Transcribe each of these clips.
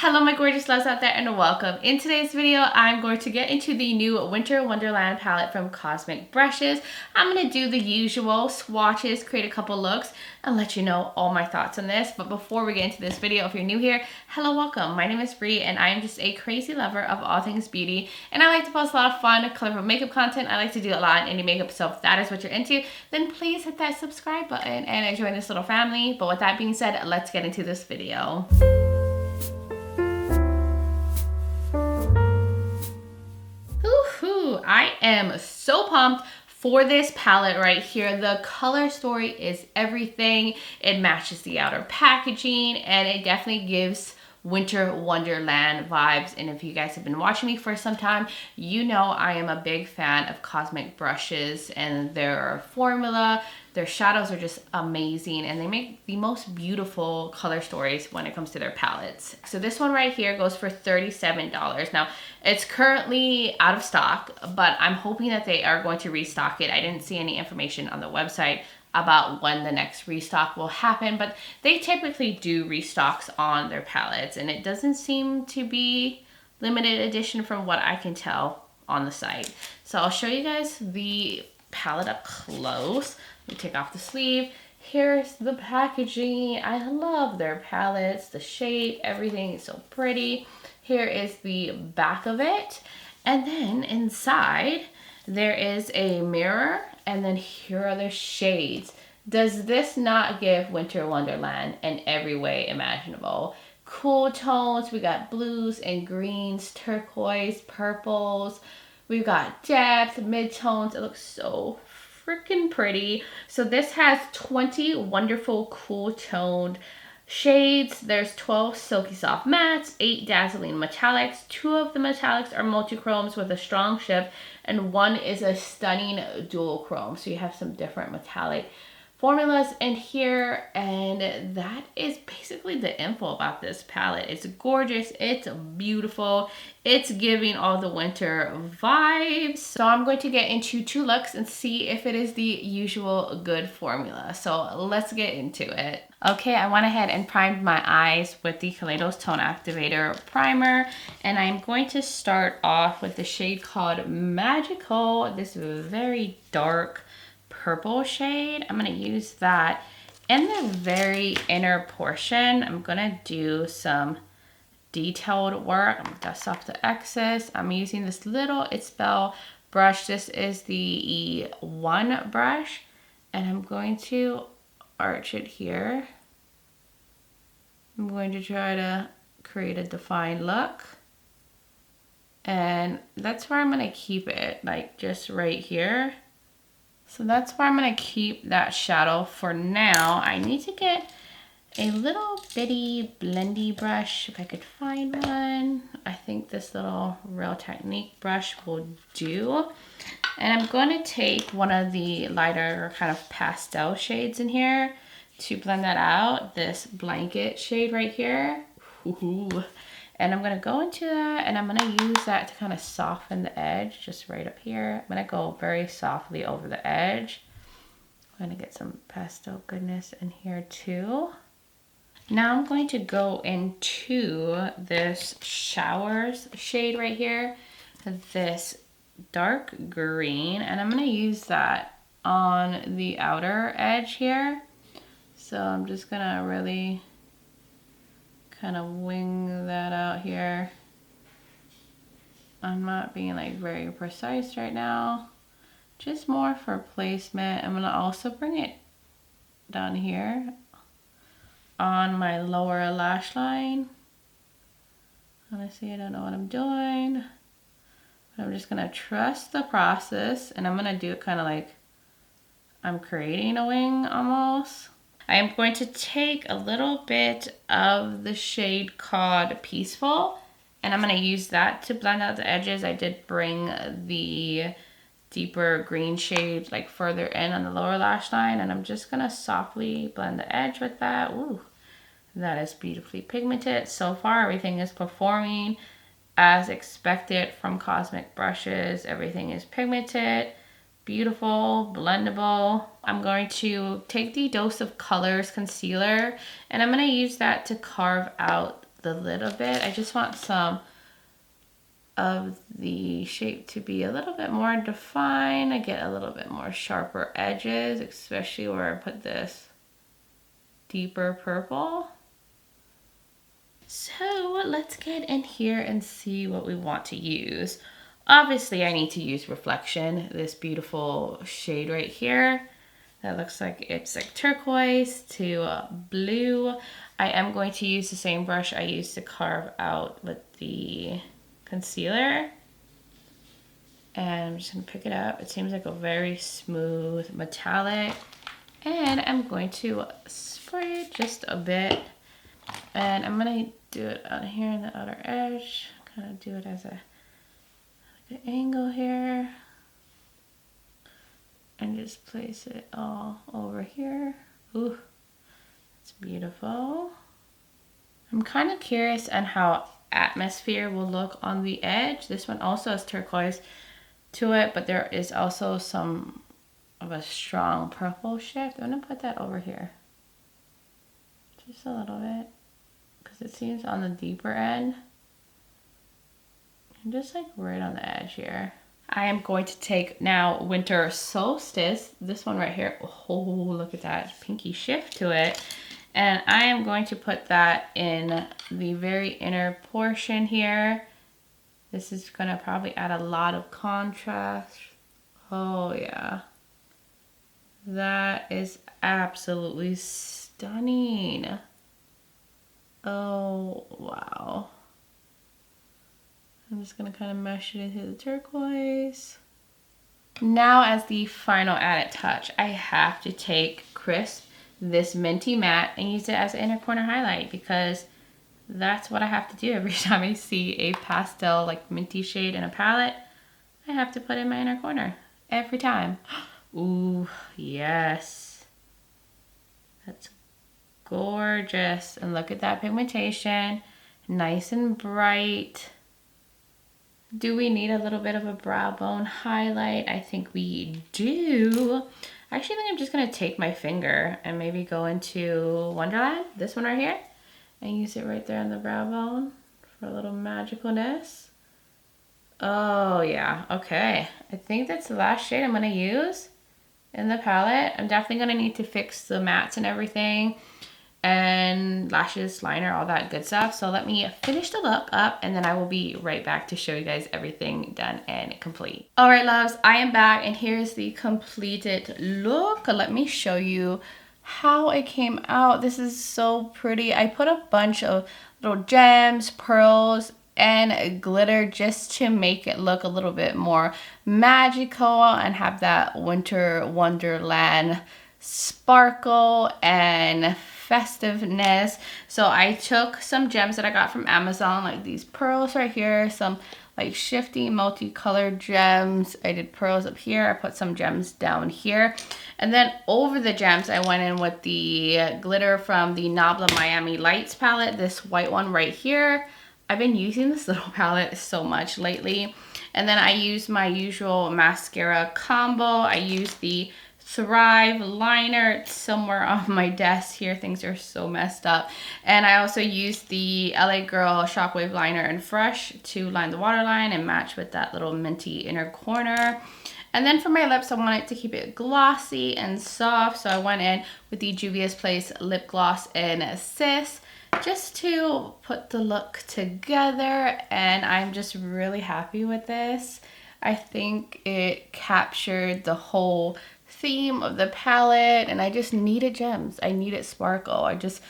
Hello my gorgeous loves out there and welcome. In today's video, I'm going to get into the new Winter Wonderland palette from Cosmic Brushes. I'm going to do the usual swatches, create a couple looks, and let you know all my thoughts on this. But before we get into this video, if you're new here, hello, welcome. My name is Bri and I am just a crazy lover of all things beauty. And I like to post a lot of fun, colorful makeup content. I like to do a lot in indie makeup, so if that is what you're into, then please hit that subscribe button and join this little family. But with that being said, let's get into this video. I am so pumped for this palette right here. The color story is everything. It matches the outer packaging and it definitely gives Winter Wonderland vibes. And if you guys have been watching me for some time, you know I am a big fan of Cosmic Brushes and their formula. Their shadows are just amazing and they make the most beautiful color stories when it comes to their palettes. So this one right here goes for $37. Now it's currently out of stock, but I'm hoping that they are going to restock it. I didn't see any information on the website about when the next restock will happen, but they typically do restocks on their palettes and it doesn't seem to be limited edition from what I can tell on the site. So I'll show you guys the palette up close. Let me take off the sleeve. Here's the packaging. I love their palettes, the shape, everything is so pretty. Here is the back of it. And then inside there is a mirror and then here are the shades. Does this not give Winter Wonderland in every way imaginable? Cool tones, we got blues and greens, turquoise, purples. We've got depth, mid-tones. It looks so freaking pretty. So this has 20 wonderful cool toned shades. There's 12 silky soft mattes, 8 dazzling metallics. 2 of the metallics are multi-chromes with a strong shift and 1 is a stunning dual chrome. So you have some different metallic formulas in here, and that is basically the info about this palette. It's gorgeous, it's beautiful, it's giving all the winter vibes. So I'm going to get into 2 looks and see if it is the usual good formula. So let's get into it. Okay, I went ahead and primed my eyes with the Kaleidos Tone Activator Primer, and I'm going to start off with the shade called Magical, this very dark purple shade. I'm going to use that in the very inner portion. I'm going to do some detailed work. I'm going to dust off the excess. I'm using this little ItsBel brush. This is the E1 brush and I'm going to arch it here. I'm going to try to create a defined look, and that's where I'm going to keep it, like just right here. So that's where I'm going to keep that shadow for now. I need to get a little bitty blendy brush if I could find one. I think this little Real Technique brush will do. And I'm going to take one of the lighter kind of pastel shades in here to blend that out. This blanket shade right here. Ooh. And I'm going to go into that and I'm going to use that to kind of soften the edge just right up here. I'm going to go very softly over the edge. I'm going to get some pastel goodness in here too. Now I'm going to go into this Showers shade right here, this dark green, and I'm going to use that on the outer edge here. So I'm just going to really kind of wing that out here. I'm not being like very precise right now, just more for placement. I'm gonna also bring it down here on my lower lash line. Honestly, I don't know what I'm doing, but I'm just gonna trust the process and I'm gonna do it kind of like I'm creating a wing almost. I am going to take a little bit of the shade called Peaceful and I'm going to use that to blend out the edges. I did bring the deeper green shade like further in on the lower lash line and I'm just going to softly blend the edge with that. Ooh, that is beautifully pigmented. So far everything is performing as expected from Cosmic Brushes. Everything is pigmented, beautiful, blendable. I'm going to take the Dose of Colors concealer and I'm going to use that to carve out the lid a bit. I just want some of the shape to be a little bit more defined. I get a little bit more sharper edges, especially where I put this deeper purple. So let's get in here and see what we want to use. Obviously I need to use Reflection, this beautiful shade right here. That looks like it's like turquoise to blue. I am going to use the same brush I used to carve out with the concealer. And I'm just gonna pick it up. It seems like a very smooth metallic. And I'm going to spray it just a bit. And I'm gonna do it out here in the outer edge. Kind of do it as a like an angle here. And just place it all over here. Ooh, it's beautiful. I'm kind of curious on how Atmosphere will look on the edge. This one also has turquoise to it, but there is also some of a strong purple shift. I'm gonna put that over here. Just a little bit, because it seems on the deeper end. And just like right on the edge here. I am going to take now Winter Solstice, this one right here. Oh, look at that pinky shift to it. And I am going to put that in the very inner portion here. This is gonna probably add a lot of contrast. Oh yeah. That is absolutely stunning. Oh, wow. I'm just gonna kind of mesh it into the turquoise. Now as the final added touch, I have to take Crisp, this minty matte, and use it as an inner corner highlight, because that's what I have to do every time I see a pastel like minty shade in a palette. I have to put in my inner corner every time. Ooh, yes. That's gorgeous. And look at that pigmentation, nice and bright. Do we need a little bit of a brow bone highlight? I think we do. I actually think I'm just gonna take my finger and maybe go into Wonderland, this one right here, and use it right there on the brow bone for a little magicalness. Oh yeah, okay. I think that's the last shade I'm gonna use in the palette. I'm definitely gonna need to fix the mattes and everything, and lashes, liner, all that good stuff. So let me finish the look up, and then I will be right back to show you guys everything done and complete. All right, loves, I am back, and here's the completed look. Let me show you how it came out. This is so pretty. I put a bunch of little gems, pearls, and glitter just to make it look a little bit more magical and have that winter wonderland sparkle and festiveness. So I took some gems that I got from Amazon, like these pearls right here, some like shifty multicolored gems. I did pearls up here. I put some gems down here. And then over the gems, I went in with the glitter from the Nabla Miami Lights palette, this white one right here. I've been using this little palette so much lately. And then I used my usual mascara combo. I used the Thrive liner. It's somewhere on my desk here. Things are so messed up. And I also used the LA Girl Shockwave liner in Fresh to line the waterline and match with that little minty inner corner. And then for my lips, I wanted to keep it glossy and soft. So I went in with the Juvia's Place lip gloss in Sis, just to put the look together. And I'm just really happy with this. I think it captured the whole theme of the palette, and I just needed gems. I needed sparkle. I just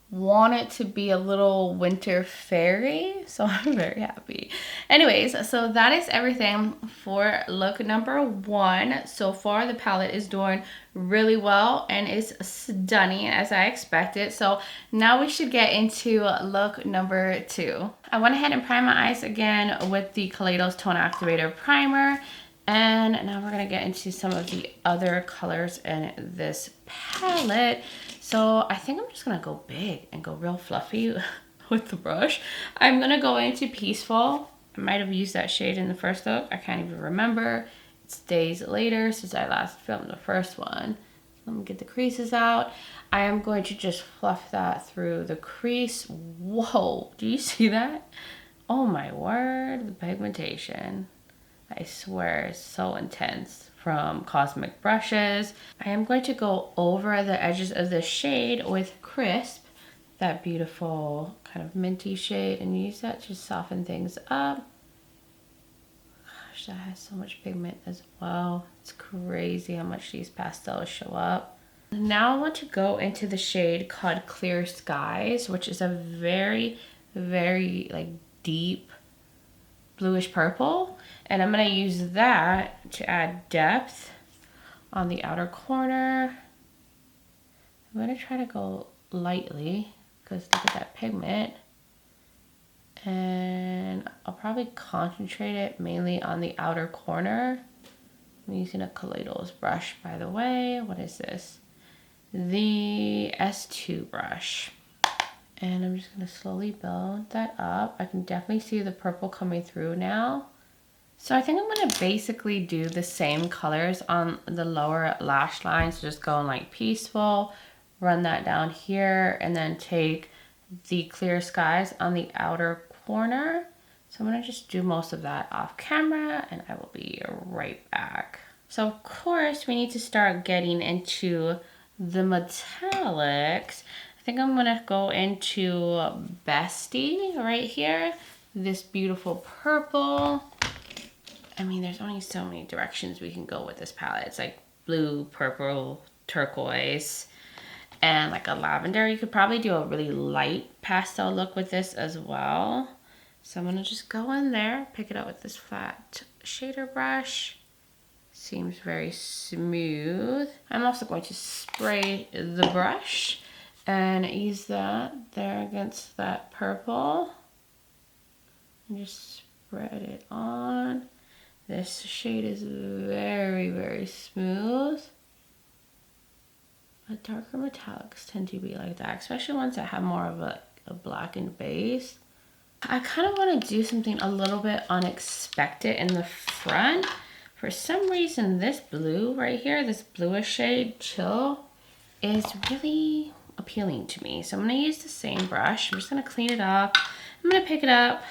want it to be a little winter fairy, so I'm very happy. Anyways, so that is everything for look number one. So far the palette is doing really well and is stunning as I expected. So now we should get into look number two. I went ahead and primed my eyes again with the Kaleidos Tone Activator Primer. And now we're gonna get into some of the other colors in this palette. So I think I'm just gonna go big and go real fluffy with the brush. I'm gonna go into Peaceful. I might have used that shade in the first look. I can't even remember. It's days later since I last filmed the first one. Let me get the creases out. I am going to just fluff that through the crease. Whoa, do you see that? Oh my word, the pigmentation. I swear it's so intense from Cosmic brushes. I am going to go over the edges of the shade with Crisp, that beautiful kind of minty shade, and use that to soften things up. Gosh, that has so much pigment as well. It's crazy how much these pastels show up. Now I want to go into the shade called Clear Skies, which is a very, very like deep bluish purple. And I'm gonna use that to add depth on the outer corner. I'm gonna try to go lightly because look at that pigment. And I'll probably concentrate it mainly on the outer corner. I'm using a Kaleidos brush, by the way. What is this? The S2 brush. And I'm just gonna slowly build that up. I can definitely see the purple coming through now. So I think I'm gonna basically do the same colors on the lower lash line. So just go in like Peaceful, run that down here, and then take the Clear Skies on the outer corner. So I'm gonna just do most of that off camera and I will be right back. So of course we need to start getting into the metallics. I think I'm gonna go into Bestie right here. This beautiful purple. I mean, there's only so many directions we can go with this palette. It's like blue, purple, turquoise, and like a lavender. You could probably do a really light pastel look with this as well. So I'm gonna just go in there, pick it up with this flat shader brush. Seems very smooth. I'm also going to spray the brush and use that there against that purple. And just spread it on. This shade is very, very smooth. But darker metallics tend to be like that, especially ones that have more of a blackened base. I kind of want to do something a little bit unexpected in the front. For some reason, this blue right here, this bluish shade, Chill, is really appealing to me. So I'm going to use the same brush. I'm just going to clean it up. I'm going to pick it up.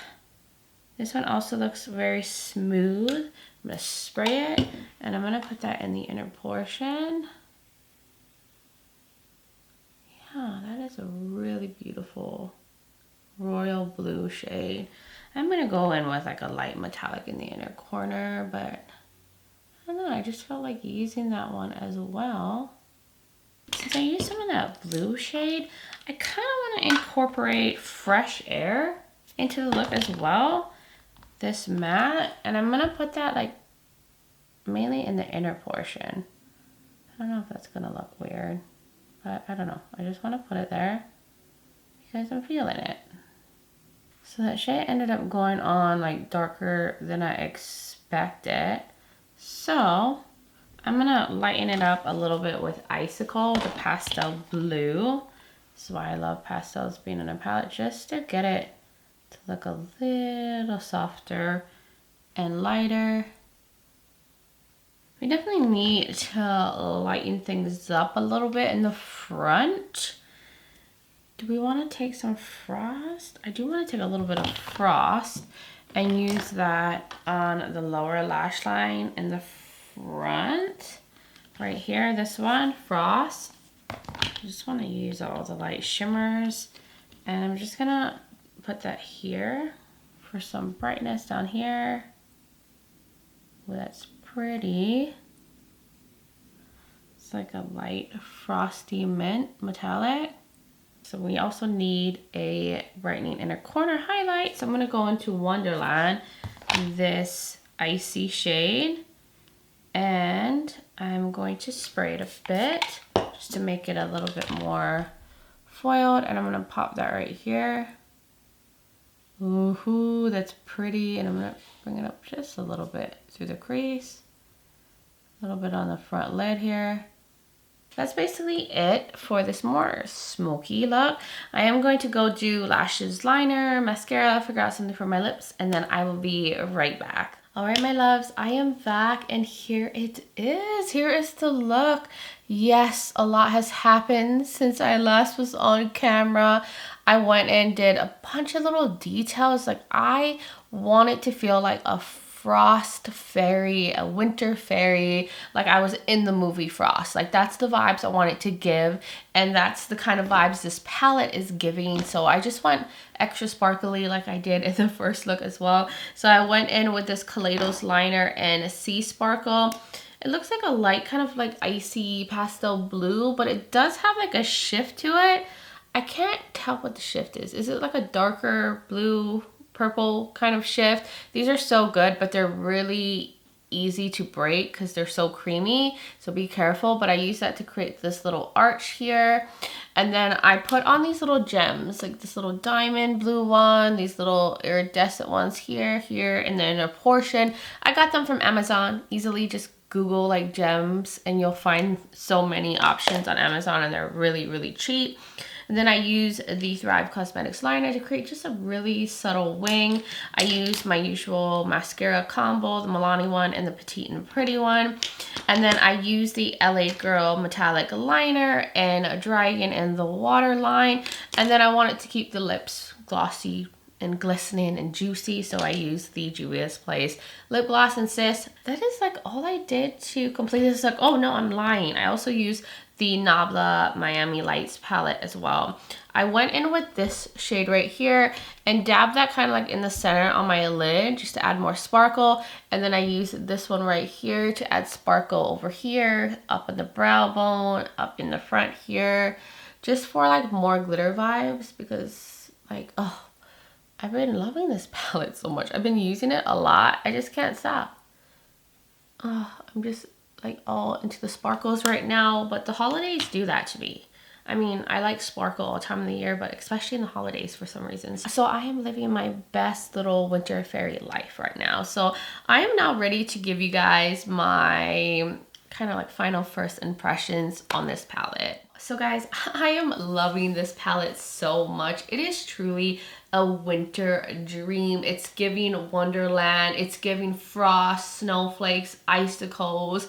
This one also looks very smooth. I'm going to spray it, and I'm going to put that in the inner portion. Yeah, that is a really beautiful royal blue shade. I'm going to go in with like a light metallic in the inner corner, but I don't know, I just felt like using that one as well. Since I used some of that blue shade, I kind of want to incorporate Fresh Air into the look as well. This matte, and I'm going to put that like mainly in the inner portion. I don't know if that's going to look weird, but I don't know. I just want to put it there because I'm feeling it. So that shade ended up going on like darker than I expected. So I'm gonna lighten it up a little bit with Icicle, the pastel blue. This is why I love pastels being in a palette, just to get it to look a little softer and lighter. We definitely need to lighten things up a little bit in the front. Do we want to take some Frost? I do want to take a little bit of Frost and use that on the lower lash line in the front. Right here, this one, Frost. I just want to use all the light shimmers. And I'm just going to put that here for some brightness down here. Ooh, that's pretty. It's like a light frosty mint metallic. So we also need a brightening inner corner highlight. So I'm going to go into Wonderland, this icy shade. And I'm going to spray it a bit just to make it a little bit more foiled. And I'm going to pop that right here. Ooh, that's pretty. And I'm going to bring it up just a little bit through the crease. A little bit on the front lid here. That's basically it for this more smoky look. I am going to go do lashes, liner, mascara, figure out something for my lips, and then I will be right back. All right, my loves, I am back, and here it is. Here is the look. Yes, a lot has happened since I last was on camera. I went and did a bunch of little details. Like I wanted to feel like a frost fairy, a winter fairy, like I was in the movie Frost. Like that's the vibes I wanted to give, and that's the kind of vibes this palette is giving. So I just went extra sparkly like I did in the first look as well. So I went in with this Kaleidos liner and Sea Sparkle. It looks like a light kind of like icy pastel blue, but it does have like a shift to it. I can't tell what the shift is. Is it like a darker blue, purple kind of shift? These are so good, but they're really easy to break because they're so creamy. So be careful. But I use that to create this little arch here. And then I put on these little gems, like this little diamond blue one, these little iridescent ones here, and then a portion. I got them from Amazon. Easily just Google like gems and you'll find so many options on Amazon, and they're really, really cheap. And then I use the Thrive Cosmetics liner to create just a really subtle wing. I use my usual mascara combo, the Milani one and the Petite and Pretty one. And then I use the LA Girl metallic liner and Dragon in the waterline. And then I wanted to keep the lips glossy and glistening and juicy, so I use the Juvia's Place lip gloss. And sis, that is like all I did to complete this look. Oh no, I'm lying. I also use the Nabla Miami Lights palette as well. I went in with this shade right here and dabbed that kind of like in the center on my lid just to add more sparkle. And then I used this one right here to add sparkle over here, up in the brow bone, up in the front here, just for like more glitter vibes, because like, oh, I've been loving this palette so much. I've been using it a lot. I just can't stop. Oh, I'm just like all into the sparkles right now, but the holidays do that to me. I mean, I like sparkle all the time of the year, but especially in the holidays for some reason. So I am living my best little winter fairy life right now. So I am now ready to give you guys my kind of like final first impressions on this palette. So guys, I am loving this palette so much. It is truly a winter dream. It's giving Wonderland, it's giving frost, snowflakes, icicles,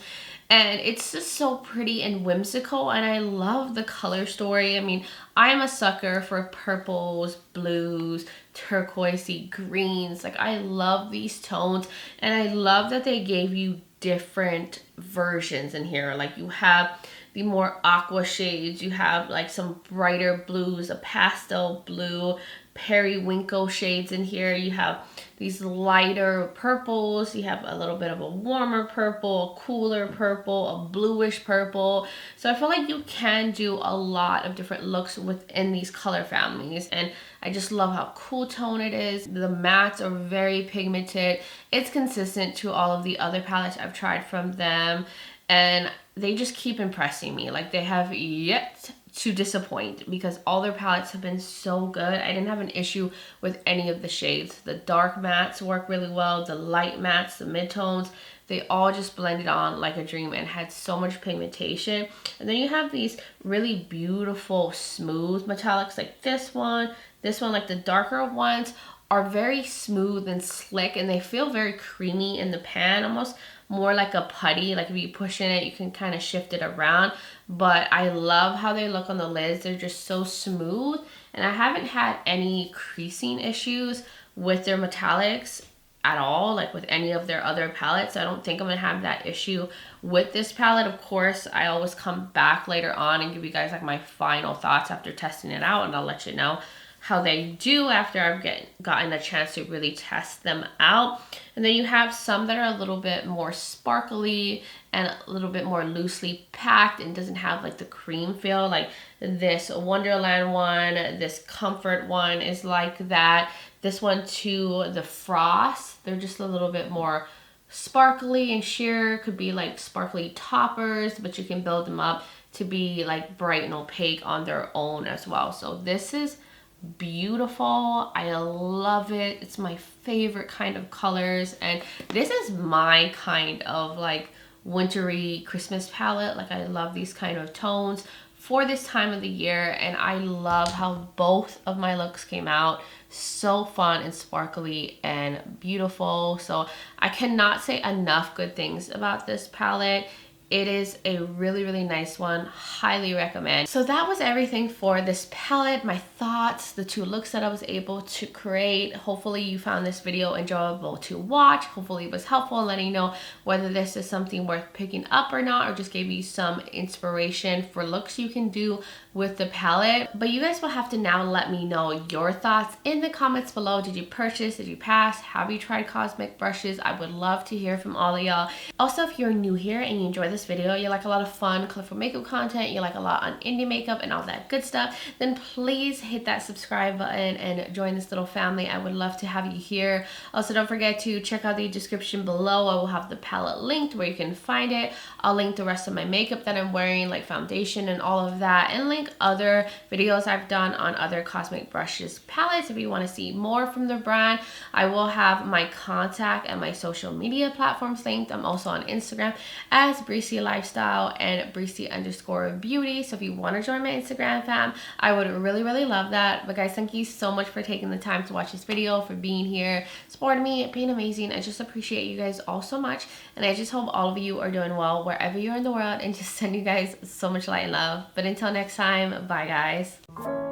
and it's just so pretty and whimsical, and I love the color story. I mean, I'm a sucker for purples, blues, turquoisey, greens. Like I love these tones, and I love that they gave you different versions in here. Like you have the more aqua shades, you have like some brighter blues, a pastel blue, periwinkle shades in here. You have these lighter purples, you have a little bit of a warmer purple, a cooler purple, a bluish purple. So I feel like you can do a lot of different looks within these color families, and I just love how cool tone it is. The mattes are very pigmented. It's consistent to all of the other palettes I've tried from them, and they just keep impressing me. Like they have yet to disappoint, because all their palettes have been so good. I didn't have an issue with any of the shades. The dark mattes work really well. The light mattes, the midtones, they all just blended on like a dream and had so much pigmentation. And then you have these really beautiful smooth metallics like this one, like the darker ones are very smooth and slick, and they feel very creamy in the pan, almost more like a putty. Like if you push in it, you can kind of shift it around. But I love how they look on the lids. They're just so smooth, and I haven't had any creasing issues with their metallics at all, like with any of their other palettes. I don't think I'm gonna have that issue with this palette. Of course, I always come back later on and give you guys like my final thoughts after testing it out, and I'll let you know how they do after I've gotten a chance to really test them out. And then you have some that are a little bit more sparkly and a little bit more loosely packed and doesn't have like the cream feel. Like this Wonderland one, this Comfort one is like that. This one too, the Frost, they're just a little bit more sparkly and sheer. Could be like sparkly toppers, but you can build them up to be like bright and opaque on their own as well. So this is beautiful. I love it. It's my favorite kind of colors, and this is my kind of like wintry Christmas palette. Like I love these kind of tones for this time of the year, and I love how both of my looks came out so fun and sparkly and beautiful. So I cannot say enough good things about this palette. It is a really nice one. Highly recommend. So that was everything for this palette, my thoughts, the 2 looks that I was able to create. Hopefully you found this video enjoyable to watch. Hopefully it was helpful in letting you know whether this is something worth picking up or not, or just gave you some inspiration for looks you can do with the palette. But you guys will have to now let me know your thoughts in the comments below. Did you purchase? Did you pass? Have you tried cosmic brushes? I would love to hear from all of y'all. Also, if you're new here and you enjoy this video, you like a lot of fun, colorful makeup content, you like a lot on indie makeup and all that good stuff, then please hit that subscribe button and join this little family. I would love to have you here. Also, don't forget to check out the description below. I will have the palette linked where you can find it. I'll link the rest of my makeup that I'm wearing, like foundation and all of that, and link other videos I've done on other cosmic brushes palettes if you want to see more from the brand. I will have my contact and my social media platforms linked. I'm also on Instagram as Brici Lifestyle and Brici_Beauty. So if you want to join my Instagram fam, I would really love that. But guys, thank you so much for taking the time to watch this video, for being here, supporting me, being amazing. I just appreciate you guys all so much, and I just hope all of you are doing well wherever you're in the world, and just send you guys so much light and love. But until next time, bye guys.